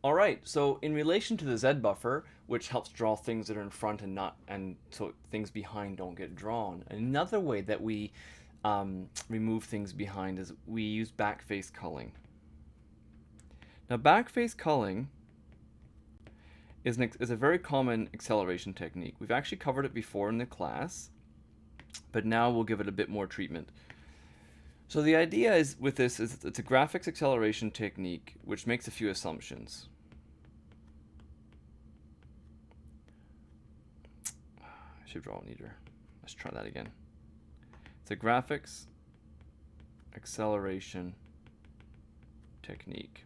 All right. So in relation to the Z buffer, which helps draw things that are in front and not, and so things behind don't get drawn. Another way that we remove things behind is we use backface culling. Now, backface culling is a very common acceleration technique. We've actually covered it before in the class, but now we'll give it a bit more treatment. So the idea is with this is it's a graphics acceleration technique which makes a few assumptions. I should draw neater. Let's try that again. It's a graphics acceleration technique.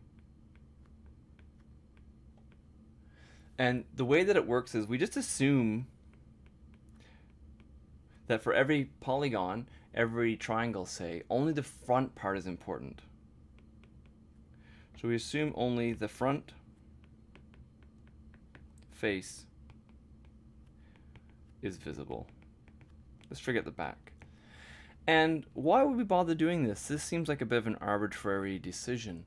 And the way that it works is we just assume that for every polygon, every triangle, say, only the front part is important. So we assume only the front face is visible. Let's forget the back. And why would we bother doing this? This seems like a bit of an arbitrary decision.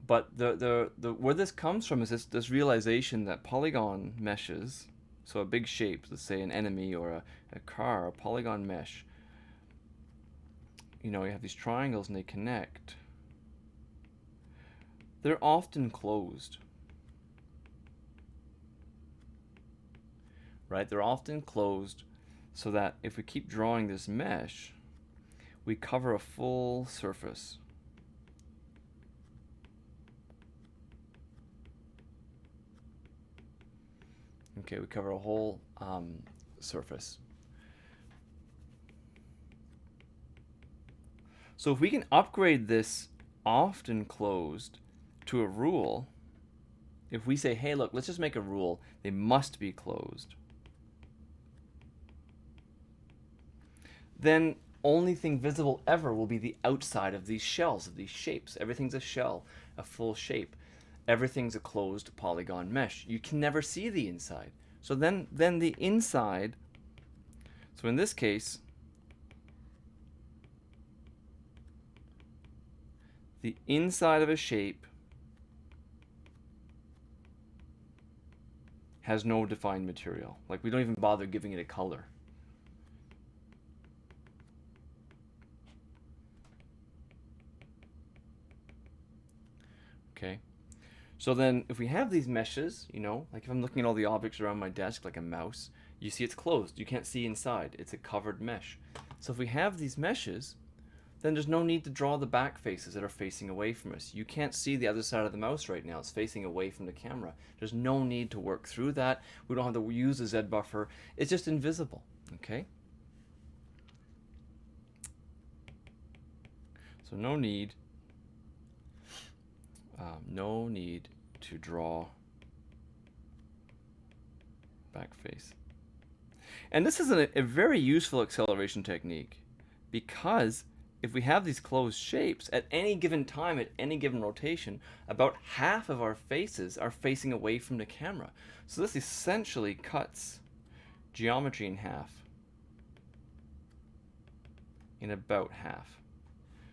But the where this comes from is this realization that polygon meshes, so a big shape, let's say an enemy or a car, a polygon mesh, you have these triangles and they connect. They're often closed. Right? They're often closed so that if we keep drawing this mesh, we cover a full surface. Okay, we cover a whole surface. So if we can upgrade this often closed to a rule, if we say, hey, look, let's just make a rule, they must be closed, then only thing visible ever will be the outside of these shells, of these shapes. Everything's a shell, a full shape. Everything's a closed polygon mesh. You can never see the inside. So then the inside, so in this case, the inside of a shape has no defined material. Like, we don't even bother giving it a color. Okay. So then if we have these meshes, like if I'm looking at all the objects around my desk like a mouse, you see it's closed. You can't see inside. It's a covered mesh. So if we have these meshes, then there's no need to draw the back faces that are facing away from us. You can't see the other side of the mouse right now. It's facing away from the camera. There's no need to work through that. We don't have to use a Z buffer. It's just invisible, okay? So no need to draw back face. And this is a very useful acceleration technique because if we have these closed shapes, at any given time, at any given rotation, about half of our faces are facing away from the camera. So this essentially cuts geometry in half, in about half.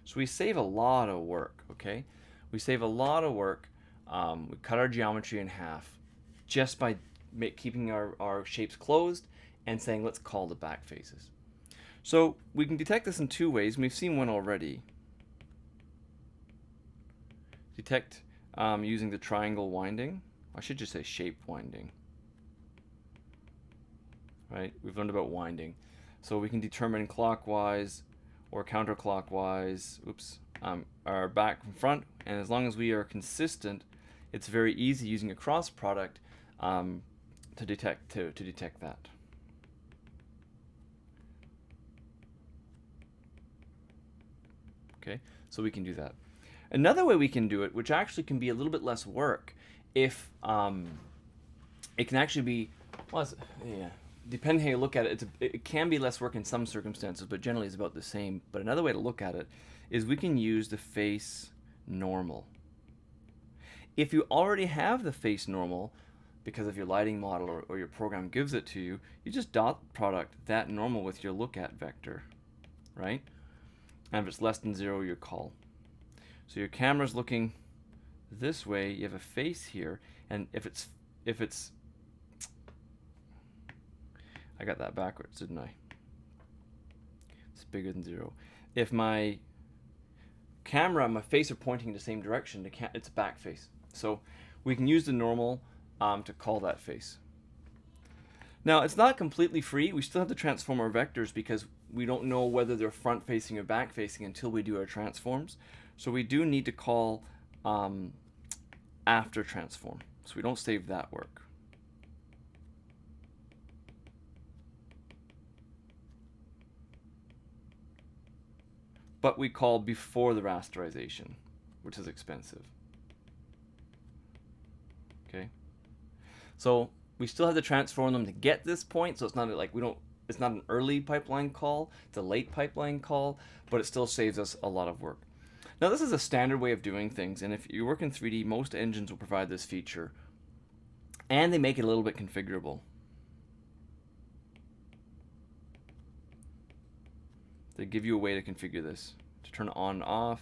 So we save a lot of work, okay? We save a lot of work. We cut our geometry in half just by keeping our shapes closed and saying, let's call the back faces. So we can detect this in two ways, and we've seen one already. Detect using the triangle winding. I should just say shape winding. Right? We've learned about winding. So we can determine clockwise or counterclockwise, our back and front, and as long as we are consistent, it's very easy using a cross product to detect that. Okay, so we can do that. Another way we can do it, which actually can be a little bit less work, if it can actually be, depending how you look at it, it can be less work in some circumstances, but generally it's about the same. But another way to look at it is we can use the face normal. If you already have the face normal, because of your lighting model or your program gives it to you, you just dot product that normal with your look at vector, right? And if it's less than 0, you call. So your camera's looking this way, you have a face here, and if it's I got that backwards, didn't I? It's bigger than 0. If my camera and my face are pointing in the same direction, it's a back face. So we can use the normal to call that face. Now, it's not completely free. We still have to transform our vectors because we don't know whether they're front facing or back facing until we do our transforms. So we do need to call after transform. So we don't save that work. But we call before the rasterization, which is expensive. Okay. So we still have to transform them to get this point, so it's not like it's not an early pipeline call, it's a late pipeline call, but it still saves us a lot of work. Now this is a standard way of doing things, and if you work in 3D, most engines will provide this feature, and they make it a little bit configurable. They give you a way to configure this, to turn it on and off.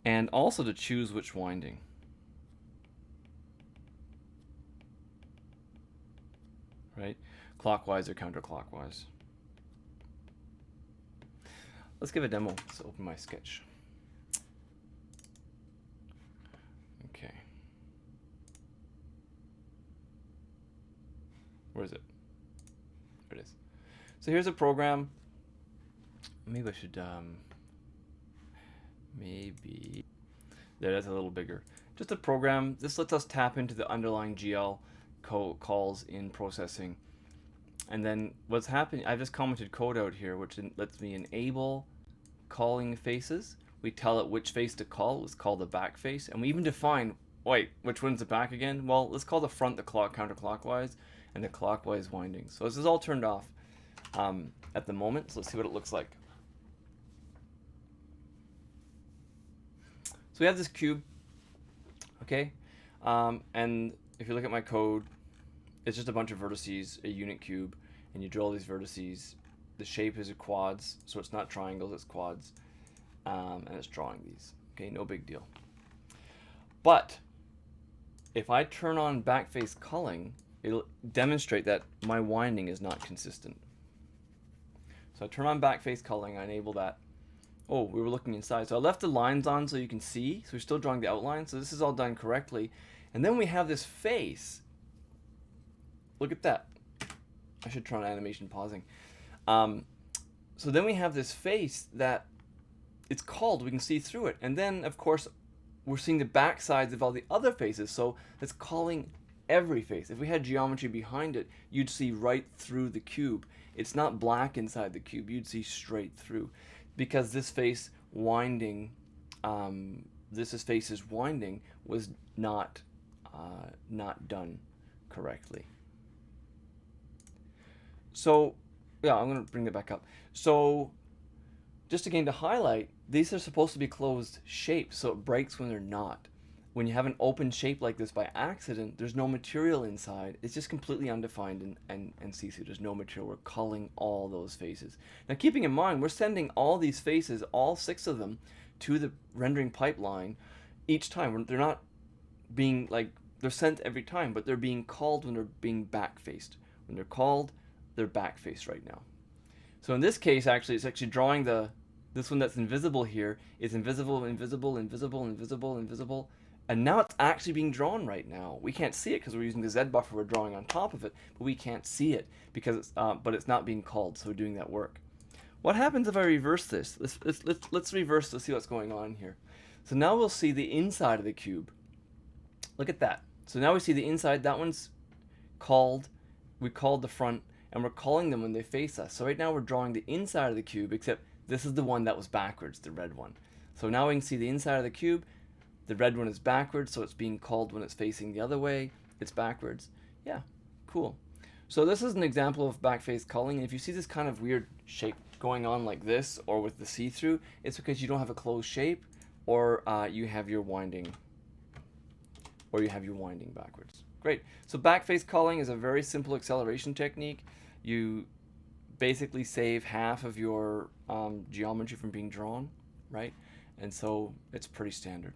And also to choose which winding. Right? Clockwise or counterclockwise. Let's give a demo. Let's open my sketch. Okay. Where is it? There it is. So here's a program. Maybe I should, maybe, there, that's a little bigger. Just a program. This lets us tap into the underlying GL calls in processing. And then what's happening, I've just commented code out here, which lets me enable calling faces. We tell it which face to call. Let's call the back face. And we even define, wait, which one's the back again? Well, let's call the front the counterclockwise and the clockwise winding. So this is all turned off at the moment. So let's see what it looks like. So we have this cube, okay? And if you look at my code, it's just a bunch of vertices, a unit cube, and you draw these vertices. The shape is a quads, so it's not triangles, it's quads, and it's drawing these. Okay, no big deal. But if I turn on backface culling, it'll demonstrate that my winding is not consistent. So I turn on backface culling, I enable that. Oh, we were looking inside. So I left the lines on so you can see. So we're still drawing the outline. So this is all done correctly. And then we have this face. Look at that. I should try on animation pausing. So then we have this face that it's called. We can see through it. And then, of course, we're seeing the back sides of all the other faces. So it's calling every face. If we had geometry behind it, you'd see right through the cube. It's not black inside the cube. You'd see straight through. Because this face winding, this face's winding was not done correctly. So, yeah, I'm going to bring that back up. So, just again to highlight, these are supposed to be closed shapes, so it breaks when they're not. When you have an open shape like this by accident, there's no material inside. It's just completely undefined and see-through. There's no material. We're culling all those faces. Now, keeping in mind, we're sending all these faces, all 6 of them, to the rendering pipeline each time. They're not being, like, they're sent every time, but they're being called when they're being back-faced. When they're called, they're back-faced right now. So in this case, actually, it's actually drawing this one that's invisible here is invisible, invisible, invisible, invisible, invisible. And now it's actually being drawn right now. We can't see it because we're using the Z buffer. We're drawing on top of it, but we can't see it because it's not being called. So we're doing that work. What happens if I reverse this? Let's reverse to see what's going on here. So now we'll see the inside of the cube. Look at that. So now we see the inside. That one's called. We called the front, and we're calling them when they face us. So right now we're drawing the inside of the cube, except this is the one that was backwards, the red one. So now we can see the inside of the cube. The red one is backwards, so it's being called when it's facing the other way. It's backwards. Yeah, cool. So this is an example of backface culling. And if you see this kind of weird shape going on like this, or with the see-through, it's because you don't have a closed shape, or you have your winding, backwards. Great. So backface culling is a very simple acceleration technique. You basically save half of your geometry from being drawn, right? And so it's pretty standard.